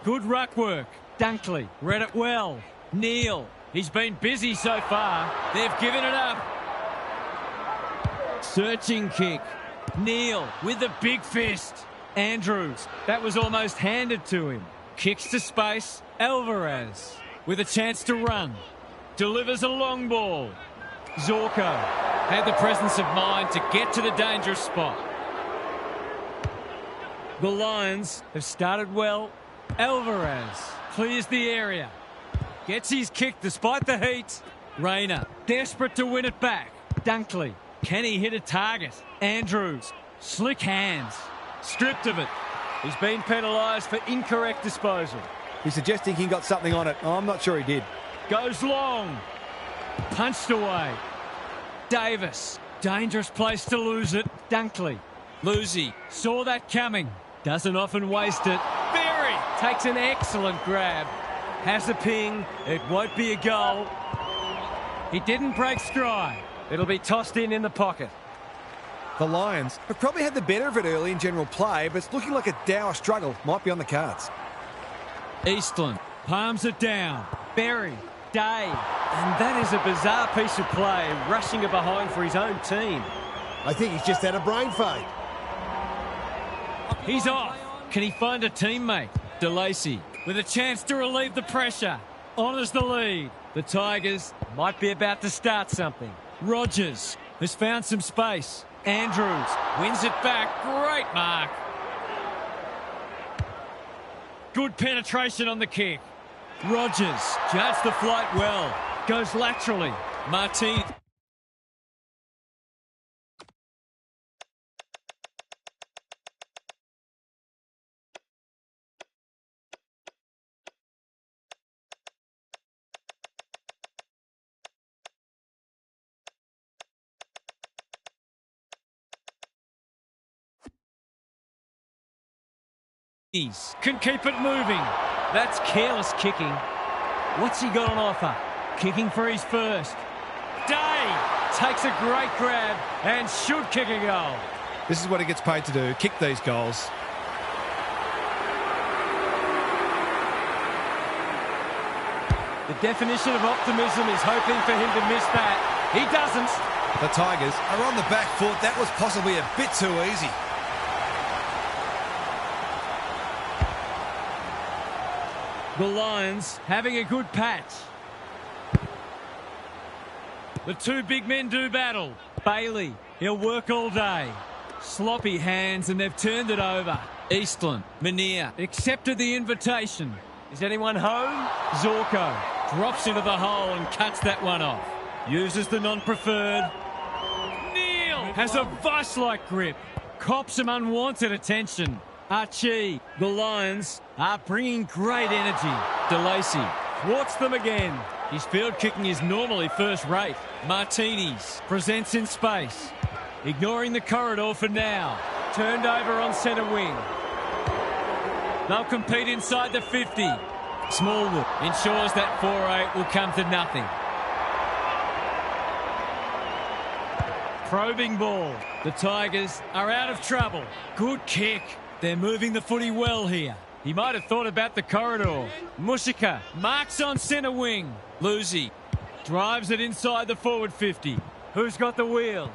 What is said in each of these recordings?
Good ruck work. Dunkley read it well. Neal, he's been busy so far. They've given it up. Searching kick. Neal with the big fist. Andrews, that was almost handed to him. Kicks to space. Alvarez with a chance to run. Delivers a long ball. Zorko had the presence of mind to get to the dangerous spot. The Lions have started well. Alvarez clears the area. Gets his kick despite the heat. Rayner desperate to win it back. Dunkley, can he hit a target? Andrews, slick hands. Stripped of it. He's been penalised for incorrect disposal. He's suggesting he got something on it. Oh, I'm not sure he did. Goes long. Punched away. Davis, dangerous place to lose it. Dunkley, Lucy, saw that coming. Doesn't often waste it. Berry takes an excellent grab. Has a ping. It won't be a goal. He didn't break stride. It'll be tossed in the pocket. The Lions have probably had the better of it early in general play, but it's looking like a dour struggle might be on the cards. Eastland palms it down. Berry, Day. And that is a bizarre piece of play, rushing it behind for his own team. I think he's just had a brain fade. He's off. Can he find a teammate? DeLacy with a chance to relieve the pressure. Honours the lead. The Tigers might be about to start something. Rogers has found some space. Andrews wins it back. Great mark. Good penetration on the kick. Rogers judged the flight well. Goes laterally. Martin. Can keep it moving. That's careless kicking. What's he got on offer? Kicking for his first. Day takes a great grab and should kick a goal. This is what he gets paid to do, kick these goals. The definition of optimism is hoping for him to miss that. He doesn't. The Tigers are on the back foot. That was possibly a bit too easy. The Lions having a good patch. The two big men do battle. Bailey, he'll work all day. Sloppy hands and they've turned it over. Eastland, Menier accepted the invitation. Is anyone home? Zorko drops into the hole and cuts that one off. Uses the non-preferred. Neal has a vice-like grip. Cops some unwanted attention. Archie, the Lions are bringing great energy. DeLacy thwarts them again. His field kicking is normally first rate. Martinez presents in space. Ignoring the corridor for now. Turned over on centre wing. They'll compete inside the 50. Smallwood ensures that 4-8 will come to nothing. Probing ball. The Tigers are out of trouble. Good kick. They're moving the footy well here. He might have thought about the corridor. Mushika marks on centre wing. Lucy drives it inside the forward 50. Who's got the wheels?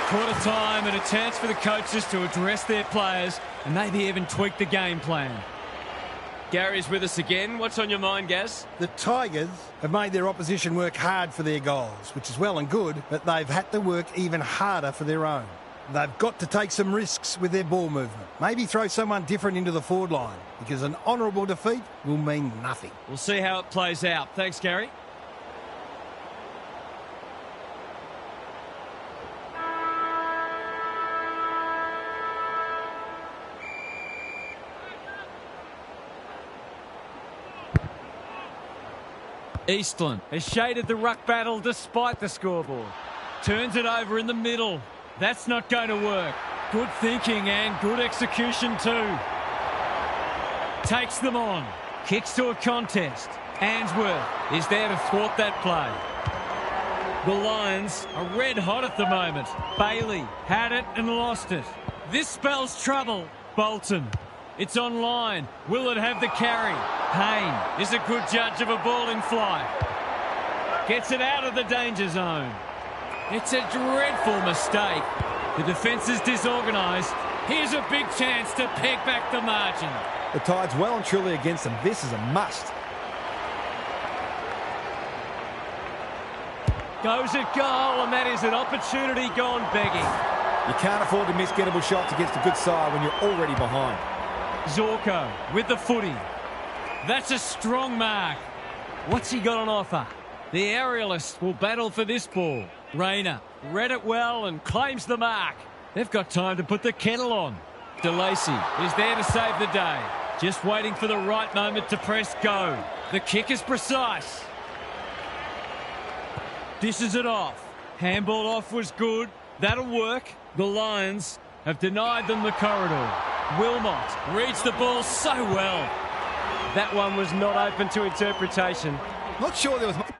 Quarter time and a chance for the coaches to address their players and maybe even tweak the game plan. Gary's with us again. What's on your mind, Gaz? The Tigers have made their opposition work hard for their goals, which is well and good, but they've had to work even harder for their own. They've got to take some risks with their ball movement. Maybe throw someone different into the forward line, because an honourable defeat will mean nothing. We'll see how it plays out. Thanks, Gary. Eastland has shaded the ruck battle despite the scoreboard. Turns it over in the middle. That's not going to work. Good thinking and good execution too. Takes them on. Kicks to a contest. Answorth is there to thwart that play. The Lions are red hot at the moment. Bailey had it and lost it. This spells trouble. Bolton. It's online. Will it have the carry? Payne is a good judge of a ball in flight. Gets it out of the danger zone. It's a dreadful mistake. The defence is disorganised. Here's a big chance to peg back the margin. The Tide's well and truly against them. This is a must. Goes at goal, and that is an opportunity gone begging. You can't afford to miss gettable shots against a good side when you're already behind. Zorko with the footy. That's a strong mark. What's he got on offer? The aerialist will battle for this ball. Rayner read it well and claims the mark. They've got time to put the kettle on. DeLacy is there to save the day. Just waiting for the right moment to press go. The kick is precise. Dishes it off. Handball off was good. That'll work. The Lions have denied them the corridor. Wilmot reads the ball so well. That one was not open to interpretation. Not sure there was much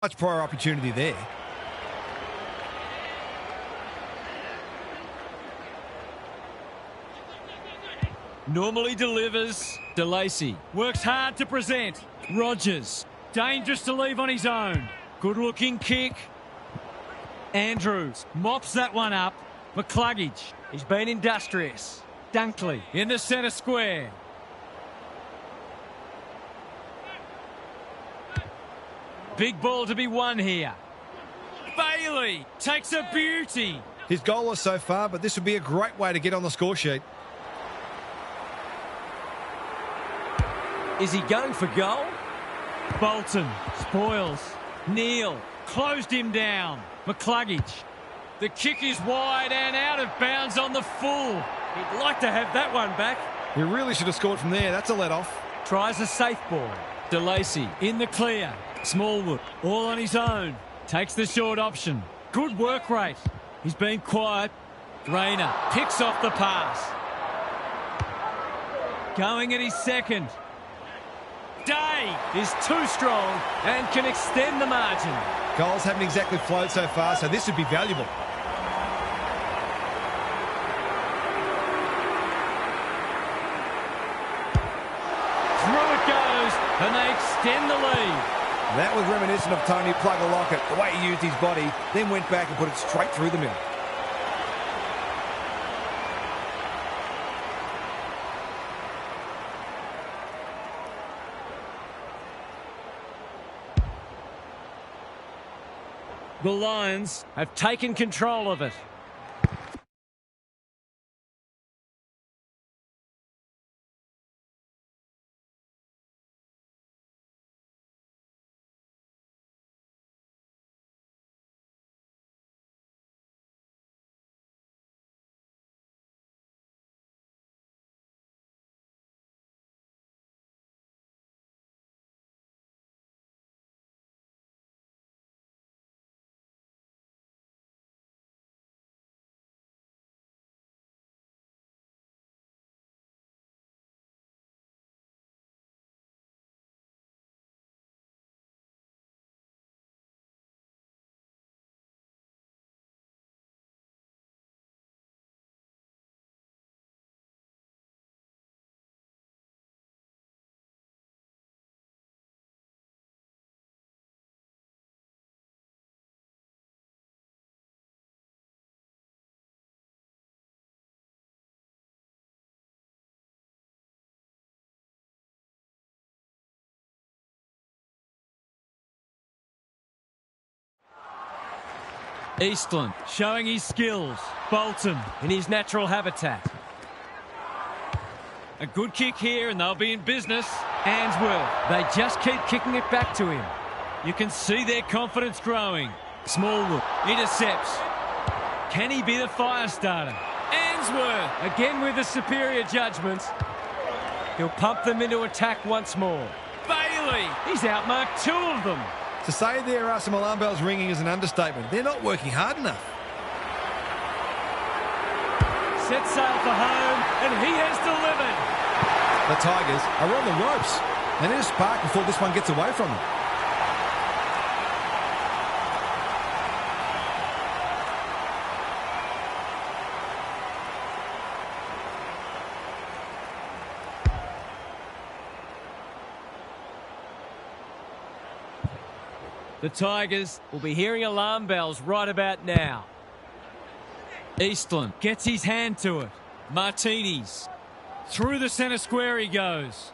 Much prior opportunity there. Normally delivers. DeLacy works hard to present. Rogers, dangerous to leave on his own. Good looking kick. Andrews mops that one up. McCluggage, he's been industrious. Dunkley in the centre square. Big ball to be won here. Bailey takes a beauty. He's goalless so far, but this would be a great way to get on the score sheet. Is he going for goal? Bolton spoils. Neal closed him down. McCluggage. The kick is wide and out of bounds on the full. He'd like to have that one back. He really should have scored from there. That's a let-off. Tries a safe ball. DeLacy in the clear. Smallwood all on his own. Takes the short option. Good work rate. He's been quiet. Rayner picks off the pass. Going at his second. Day is too strong and can extend the margin. Goals haven't exactly flowed so far, so this would be valuable. Through it goes, and they extend the lead. That was reminiscent of Tony Plugger Lockett, the way he used his body, then went back and put it straight through the middle. The Lions have taken control of it. Eastland showing his skills. Bolton in his natural habitat. A good kick here and they'll be in business. Answorth, they just keep kicking it back to him. You can see their confidence growing. Smallwood intercepts. Can he be the fire starter? Answorth again with the superior judgment. He'll pump them into attack once more. Bailey, he's outmarked two of them. To say there are some alarm bells ringing is an understatement. They're not working hard enough. Set sail for home, and he has delivered. The Tigers are on the ropes. They need a spark before this one gets away from them. The Tigers will be hearing alarm bells right about now. Eastland gets his hand to it. Martinez. Through the centre square he goes.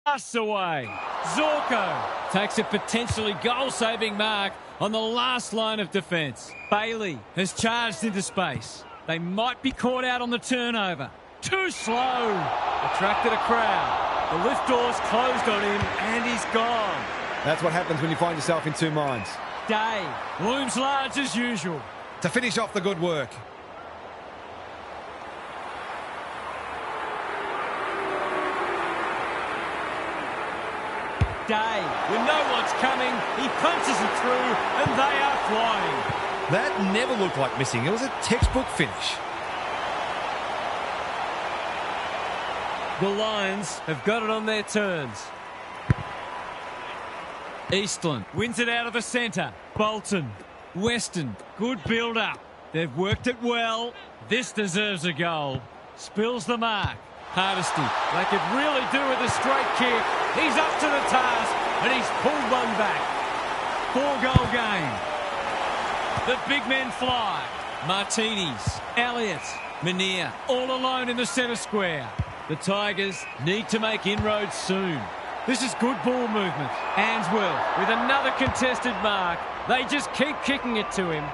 Pass away. Zorko takes a potentially goal-saving mark on the last line of defence. Bailey has charged into space. They might be caught out on the turnover. Too slow. Attracted a crowd. The lift doors closed on him and he's gone. That's what happens when you find yourself in two minds. Day looms large as usual. To finish off the good work. Day, when no one's coming, he punches it through and they are flying. That never looked like missing. It was a textbook finish. The Lions have got it on their terms. Eastland wins it out of the centre. Bolton. Weston. Good build-up. They've worked it well. This deserves a goal. Spills the mark. Hardesty. They could really do with a straight kick. He's up to the task and he's pulled one back. 4-goal game. The big men fly. Martinez. Elliott. Menier. All alone in the centre square. The Tigers need to make inroads soon. This is good ball movement. Answorth with another contested mark. They just keep kicking it to him.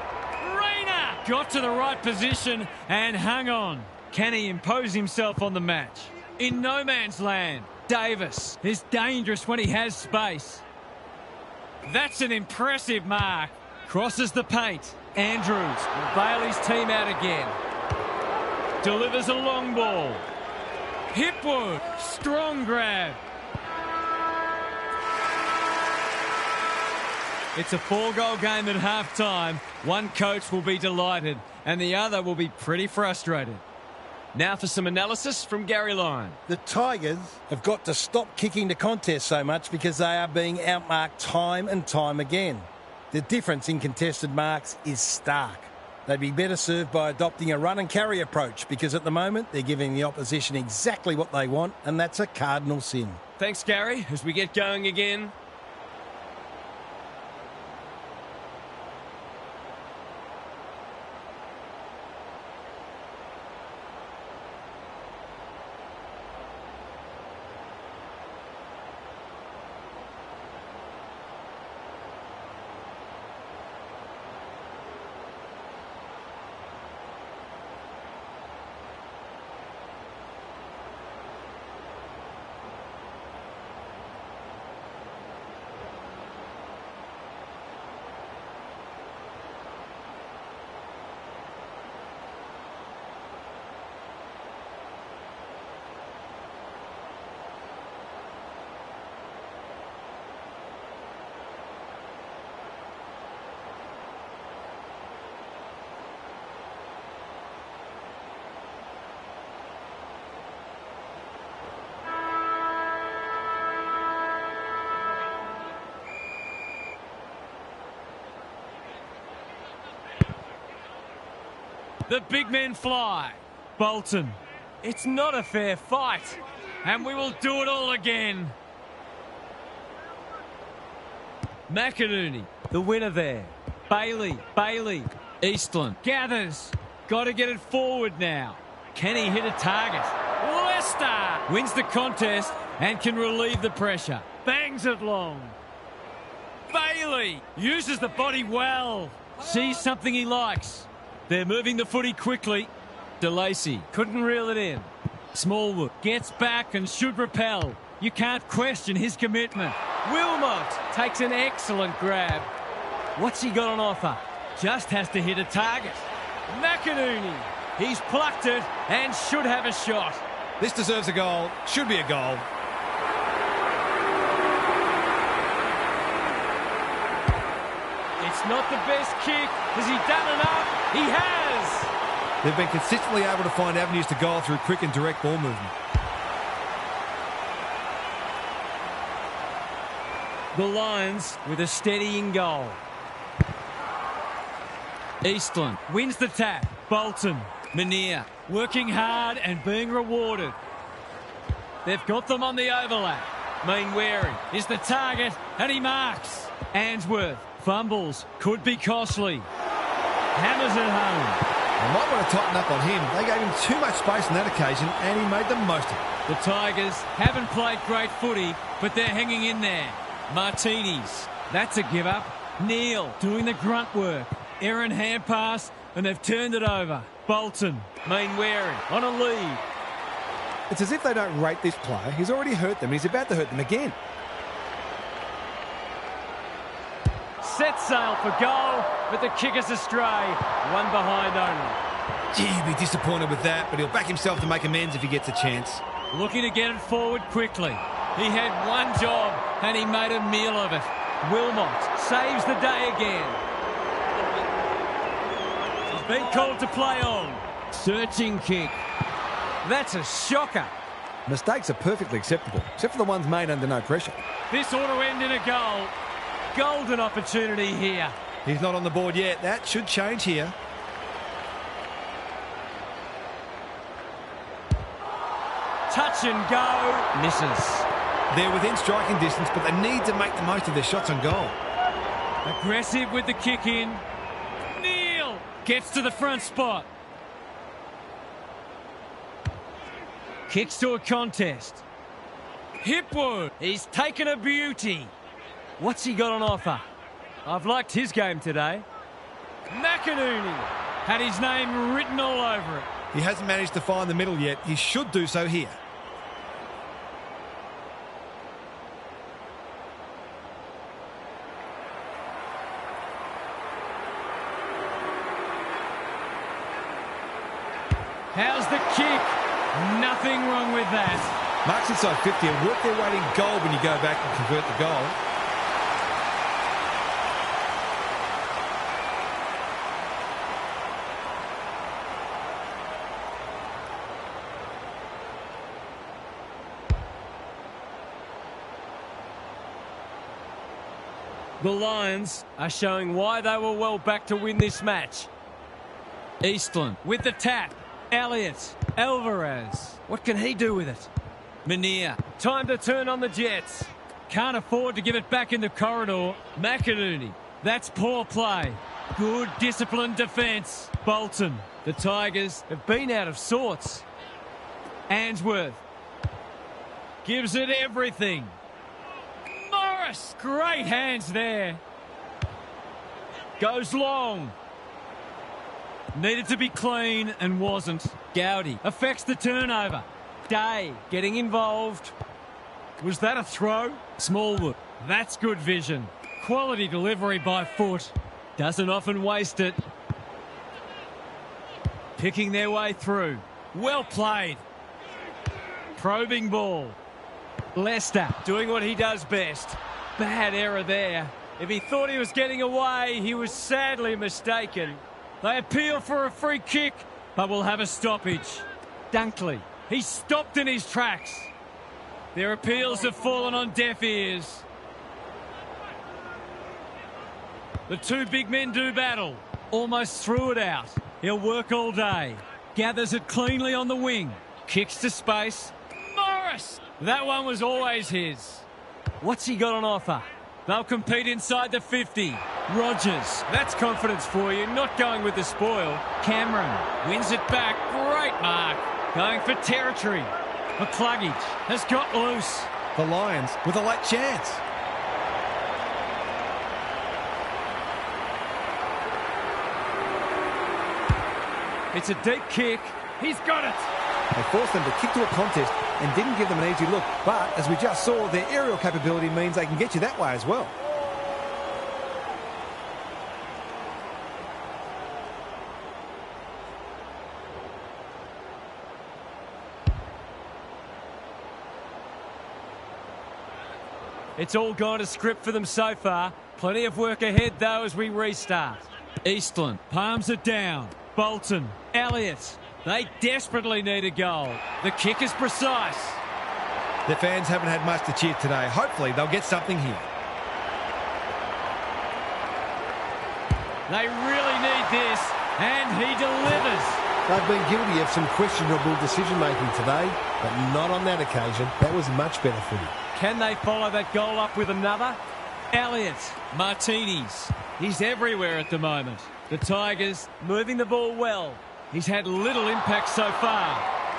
Rayner got to the right position and hung on. Can he impose himself on the match? In no man's land, Davis is dangerous when he has space. That's an impressive mark. Crosses the paint. Andrews will bail his team out again. Delivers a long ball. Hipwood, strong grab. It's a 4-goal game at half-time. One coach will be delighted and the other will be pretty frustrated. Now for some analysis from Gary Lyon. The Tigers have got to stop kicking the contest so much because they are being outmarked time and time again. The difference in contested marks is stark. They'd be better served by adopting a run-and-carry approach because at the moment they're giving the opposition exactly what they want, and that's a cardinal sin. Thanks, Gary. As we get going again. The big men fly. Bolton. It's not a fair fight. And we will do it all again. McInerney, the winner there. Bailey. Eastland gathers. Got to get it forward now. Can he hit a target? Lester wins the contest and can relieve the pressure. Bangs it long. Bailey uses the body well. Sees something he likes. They're moving the footy quickly. DeLacy couldn't reel it in. Smallwood gets back and should repel. You can't question his commitment. Wilmot takes an excellent grab. What's he got on offer? Just has to hit a target. McInerney. He's plucked it and should have a shot. This deserves a goal. Should be a goal. It's not the best kick. Has he done enough? He has. They've been consistently able to find avenues to goal through quick and direct ball movement. The Lions with a steadying goal. Eastland wins the tap. Bolton. Menier working hard and being rewarded. They've got them on the overlap. Mainwaring is the target and he marks. Answorth fumbles. Could be costly. Hammers it home. They might want to tighten up on him. They gave him too much space on that occasion, and he made the most of it. The Tigers haven't played great footy, but they're hanging in there. Martinis, that's a give up. Neil doing the grunt work. Aaron hand pass, and they've turned it over. Bolton, Mainwaring on a lead. It's as if they don't rate this player. He's already hurt them, and he's about to hurt them again. Set sail for goal, but the kick is astray. One behind only. Gee, he'll be disappointed with that, but he'll back himself to make amends if he gets a chance. Looking to get it forward quickly. He had one job, and he made a meal of it. Wilmot saves the day again. He's been called to play on. Searching kick. That's a shocker. Mistakes are perfectly acceptable, except for the ones made under no pressure. This ought to end in a goal. Golden opportunity here. He's not on the board yet. That should change here. Touch and go. Misses. They're within striking distance, but they need to make the most of their shots on goal. Aggressive with the kick in. Neil gets to the front spot. Kicks to a contest. Hipwood, he's taken a beauty. What's he got on offer? I've liked his game today. McInerney had his name written all over it. He hasn't managed to find the middle yet. He should do so here. How's the kick? Nothing wrong with that. Marks inside 50 and work their way in goal when you go back and convert the goal. The Lions are showing why they were well back to win this match. Eastland with the tap. Elliott. Alvarez. What can he do with it? Mania. Time to turn on the Jets. Can't afford to give it back in the corridor. McInerney. That's poor play. Good disciplined defence. Bolton. The Tigers have been out of sorts. Answorth. Gives it everything. Morris. Great hands there. Goes long. Needed to be clean and wasn't. Gowdy affects the turnover. Day getting involved. Was that a throw? Smallwood. That's good vision. Quality delivery by foot. Doesn't often waste it. Picking their way through. Well played. Probing ball. Lester doing what he does best. Bad error there. If he thought he was getting away, he was sadly mistaken. They appeal for a free kick, but will have a stoppage. Dunkley, he's stopped in his tracks. Their appeals have fallen on deaf ears. The two big men do battle. Almost threw it out. He'll work all day. Gathers it cleanly on the wing. Kicks to space. Morris! That one was always his. What's he got on offer? They'll compete inside the 50. Rogers, that's confidence for you, not going with the spoil. Cameron wins it back. Great mark. Going for territory. McCluggage has got loose. The Lions with a late chance. It's a deep kick. He's got it. They forced them to kick to a contest and didn't give them an easy look. But, as we just saw, their aerial capability means they can get you that way as well. It's all gone to script for them so far. Plenty of work ahead, though, as we restart. Eastland palms it down. Bolton. Elliott. They desperately need a goal. The kick is precise. The fans haven't had much to cheer today. Hopefully they'll get something here. They really need this, and he delivers. They've been guilty of some questionable decision-making today, but not on that occasion. That was much better footy. Can they follow that goal up with another? Elliott. Martinis. He's everywhere at the moment. The Tigers moving the ball well. He's had little impact so far.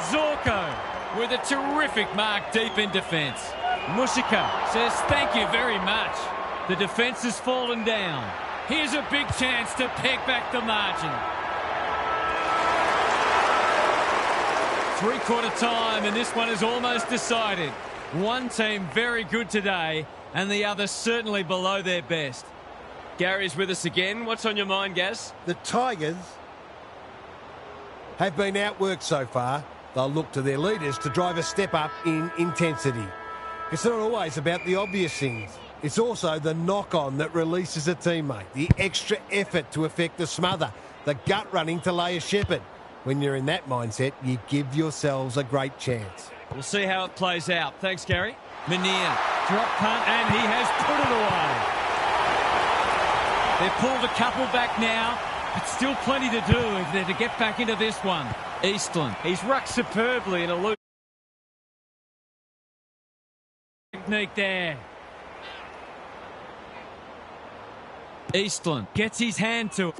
Zorko with a terrific mark deep in defence. Mushika says thank you very much. The defence has fallen down. Here's a big chance to peg back the margin. Three-quarter time, and this one is almost decided. One team very good today, and the other certainly below their best. Gary's with us again. What's on your mind, Gaz? The Tigers have been outworked so far. They'll look to their leaders to drive a step up in intensity. It's not always about the obvious things. It's also the knock-on that releases a teammate, the extra effort to effect a smother, the gut running to lay a shepherd. When you're in that mindset, you give yourselves a great chance. We'll see how it plays out. Thanks, Gary. Mania, drop punt, and he has put it away. They've pulled a couple back now, but still plenty to do if they're to get back into this one. Eastland, he's rucked superbly in a loop. Technique there. Eastland gets his hand to it.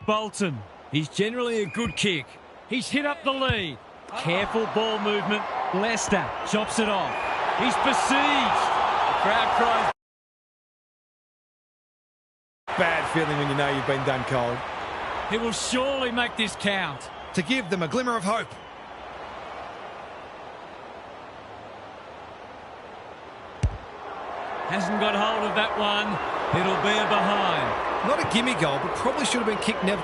Bolton, he's generally a good kick. He's hit up the lead. Careful ball movement. Leicester chops it off. He's besieged. The crowd cries. Bad feeling when you know you've been done cold. He will surely make this count. To give them a glimmer of hope. Hasn't got hold of that one. It'll be a behind. Not a gimme goal, but probably should have been kicked never.